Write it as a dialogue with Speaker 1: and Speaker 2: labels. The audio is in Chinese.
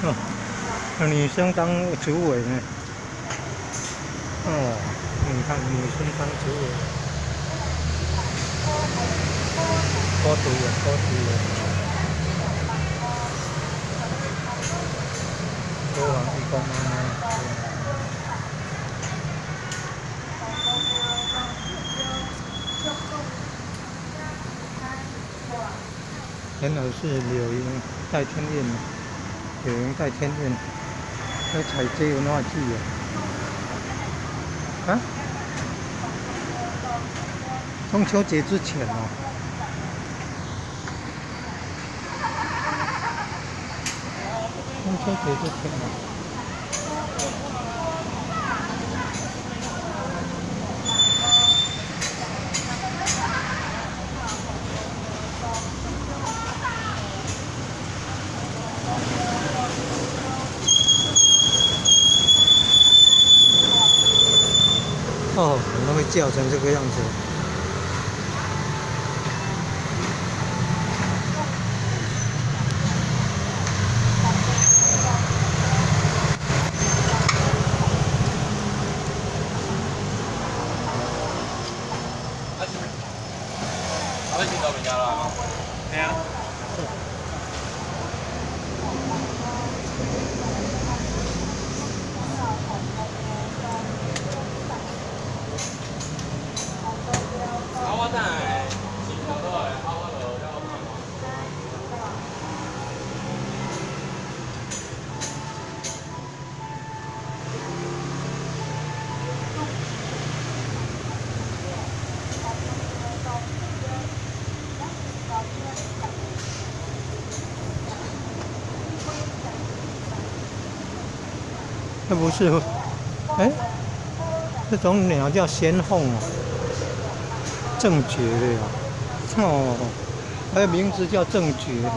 Speaker 1: 哦，女生当主委呢？哦，你看女生当主委，多主委，多主委，国王义工妈妈。原来是柳营戴天宴的，柳营戴天宴，要采这有那季啊？中秋节之前哦。中秋节之前哦。哦，怎么会叫成这个样子？
Speaker 2: 我先到人家啦，係啊。我真係前頭都係歐嗰度有啱啱。
Speaker 1: 那不是，哎，这种鸟叫仙凤哦，正觉的呀，哦，它的名字叫正觉。